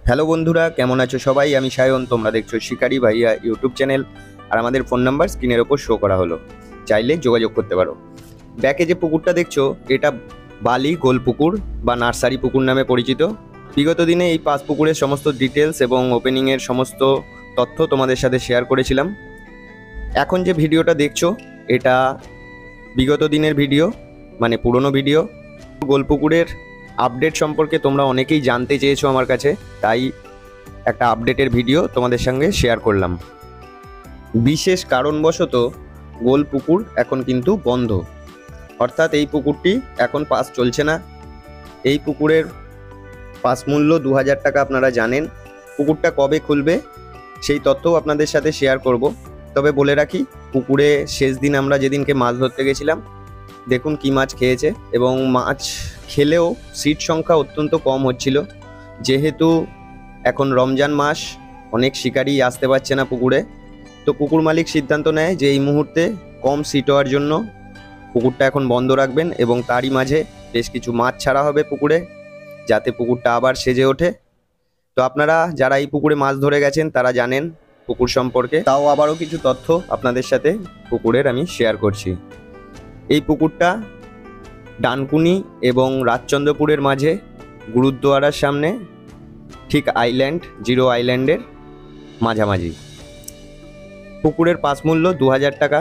Hello বন্ধুরা, কেমন আছো সবাই? আমি সায়ন, তোমরা দেখছো শিকারি ভাইয়া ইউটিউব চ্যানেল। আর আমাদের ফোন নাম্বার স্ক্রিনের ওপর শো করা হলো, চাইলে যোগাযোগ করতে পারো। ব্যাকে যে পুকুরটা দেখছো, এটা বালি গোল পুকুর বা নার্সারি পুকুর নামে পরিচিত। বিগত দিনে এই পাঁচ পুকুরের সমস্ত ডিটেলস এবং ওপেনিংয়ের সমস্ত তথ্য তোমাদের সাথে শেয়ার করেছিলাম। এখন যে ভিডিওটা দেখছো, এটা বিগত দিনের ভিডিও, মানে পুরনো ভিডিও। গোল পুকুরের আপডেট সম্পর্কে তোমরা অনেকেই জানতে চেয়েছো আমার কাছে, তাই একটা আপডেটের ভিডিও তোমাদের সঙ্গে শেয়ার করলাম। বিশেষ কারণবশত গোল পুকুর এখন কিন্তু বন্ধ, অর্থাৎ এই পুকুরটি এখন পাস চলছে না। এই পুকুরের পাস মূল্য 2000 টাকা, আপনারা জানেন। পুকুরটা কবে খুলবে সেই তথ্যও আপনাদের সাথে শেয়ার করব। তবে বলে রাখি, পুকুরে শেষ দিন আমরা যেদিনকে মাছ ধরতে গেছিলাম, দেখুন কি মাছ খেয়েছে, এবং মাছ খেলেও সিট সংখ্যা অত্যন্ত কম হচ্ছিল। যেহেতু এখন রমজান মাস, অনেক শিকারি আসতে পারছে না পুকুরে, তো পুকুর মালিক সিদ্ধান্ত নেয় যে এই মুহূর্তে কম সিট হওয়ার জন্য পুকুরটা এখন বন্ধ রাখবেন, এবং তারই মাঝে বেশ কিছু মাছ ছাড়া হবে পুকুরে, যাতে পুকুরটা আবার সেজে ওঠে। তো আপনারা যারা এই পুকুরে মাছ ধরে গেছেন তারা জানেন পুকুর সম্পর্কে, তাও আবারও কিছু তথ্য আপনাদের সাথে পুকুরের আমি শেয়ার করছি। এই পুকুরটা ডানকুনি এবং রাজচন্দ্রপুরের মাঝে, গুরুদ্বারার সামনে, ঠিক আইল্যান্ড, জিরো আইল্যান্ডের মাঝামাঝি। পুকুরের পাস মূল্য 2000 টাকা।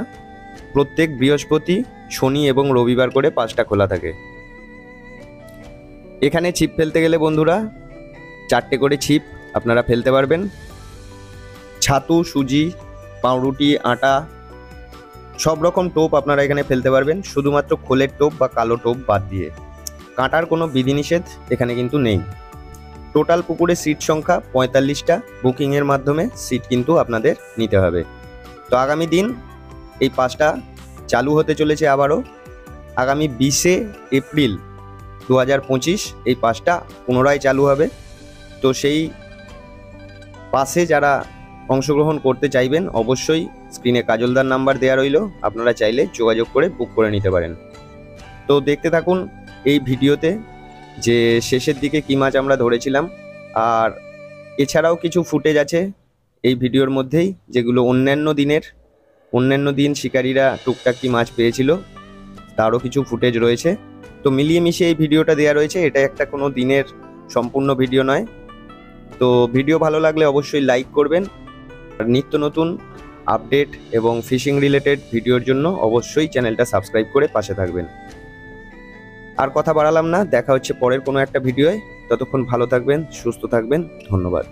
প্রত্যেক বৃহস্পতি, শনি এবং রবিবার করে পাসটা খোলা থাকে। এখানে ছিপ ফেলতে গেলে বন্ধুরা 4টে করে ছিপ আপনারা ফেলতে পারবেন। ছাতু, সুজি, পাউরুটি, আটা, সব রকম টোপ আপনারা এখানে ফেলতে পারবেন, শুধুমাত্র খোলের টোপ বা কালো টোপ বাদ দিয়ে। কাঁটার কোনো বিধিনিষেধ এখানে কিন্তু নেই। টোটাল পুকুরে সিট সংখ্যা 45টা। বুকিংয়ের মাধ্যমে সিট কিন্তু আপনাদের নিতে হবে। তো আগামী দিন এই পাসটা চালু হতে চলেছে আবারও। আগামী 20 এপ্রিল 2025 এই পাসটা পুনরায় চালু হবে। তো সেই পাসে যারা অংশগ্রহণ করতে চাইবেন, অবশ্যই স্ক্রিনে কাজলদার নাম্বার দেওয়া রইল, আপনারা চাইলে যোগাযোগ করে বুক করে নিতে পারেন। তো দেখতে থাকুন এই ভিডিওতে যে শেষের দিকে কী মাছ আমরা ধরেছিলাম, আর এছাড়াও কিছু ফুটেজ আছে এই ভিডিওর মধ্যেই, যেগুলো অন্যান্য দিন শিকারীরা টুকটাক কি মাছ পেয়েছিল তারও কিছু ফুটেজ রয়েছে। তো মিলিয়ে মিশিয়ে এই ভিডিওটা দেওয়া রয়েছে, এটা একটা কোনো দিনের সম্পূর্ণ ভিডিও নয়। তো ভিডিও ভালো লাগলে অবশ্যই লাইক করবেন, আর নিত্য নতুন আপডেট এবং ফিশিং রিলেটেড ভিডিওর জন্য অবশ্যই চ্যানেলটা সাবস্ক্রাইব করে পাশে থাকবেন। আর কথা বাড়ালাম না, দেখা হচ্ছে পরের কোনো একটা ভিডিওয়। ততক্ষণ ভালো থাকবেন, সুস্থ থাকবেন, ধন্যবাদ।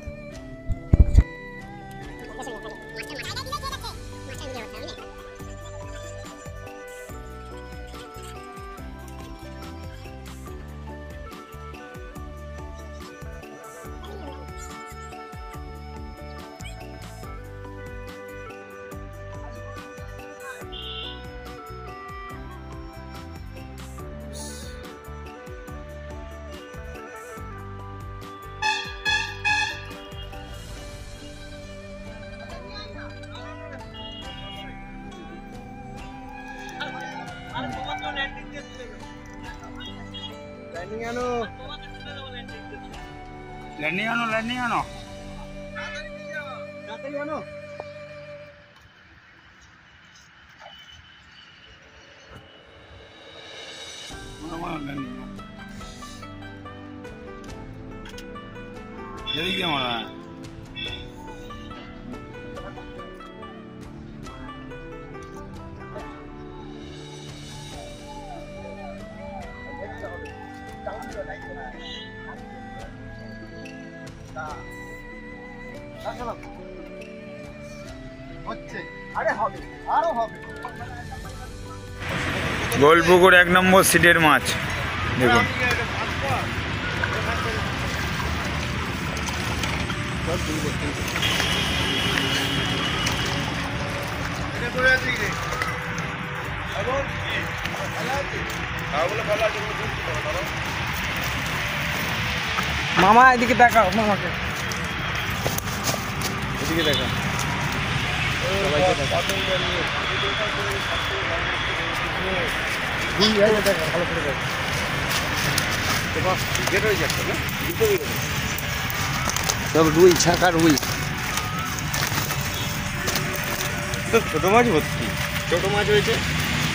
ল্যান্ডিং আনো এদিকে মারা গোলপুকুর 1 নম্বর সিটের মাছ দেখুন। মামা এদিকে দেখাও, মামাকে এদিকে দেখাও। ভালো করে দেখ, গেট হয়ে যাচ্ছে না। সব রুই ছাকা রুই। তো ছোট মাছ ভর্তি। ছোট মাছ হয়েছে,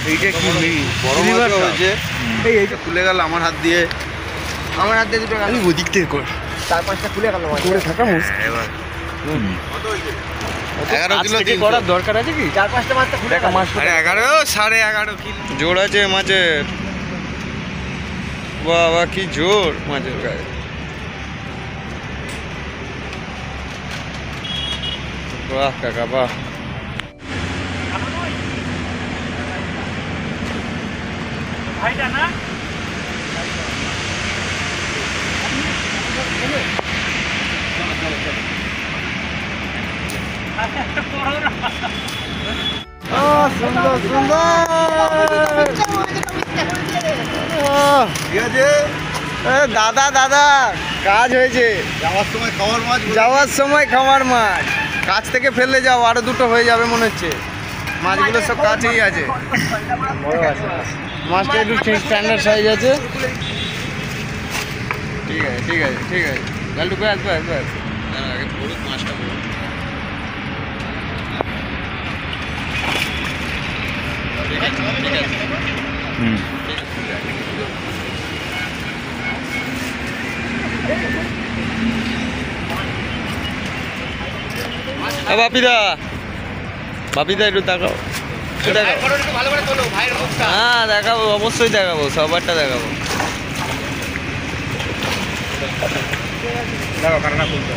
এইটা কি বড় মাছ হয়েছে। এইটা খুলে গেল আমার হাত দিয়ে। আমার হাতে দুটো গেল। ওদিক থেকে কর। 4-5টা খুলে গেল মাছ। করে থাকা মুশকিল। এবার 11 কিলো আজকে করার দরকার আছে কি? 4-5টা মাছটা খুলে গেল। আরে 11 11.5 কিলো জোর আছে মাছের। বাবা কি জোর মাছের গায়ে। বাহ কাকা বাহ। সুন্দর সুন্দর। ঠিক আছে, দাদা দাদা কাজ হয়েছে। যাওয়ার সময় খাওয়ার মাছ। যাওয়ার সময় খাওয়ার মাছ। কাছ থেকে ফেললে যাও, আরো দুটো হয়ে যাবে মনে হচ্ছে। মাছগুলো সব কাছেই আছে। বড় আছে মাছটা, একটু স্ট্যান্ডার্ড সাইজ আছে। ঠিক আছে ঠিক আছে ঠিক আছে। লালটু ব্যাস ব্যাস ব্যাস। আগে পড়ুক মাছটা পড়ুক। ঠিক আছে ঠিক আছে। হুম বাপিদা, বাপিদা একটু তাকাও। হ্যাঁ দেখাবো, অবশ্যই দেখাবো, সবারটা দেখাবো। দেখো কারণ খুলতে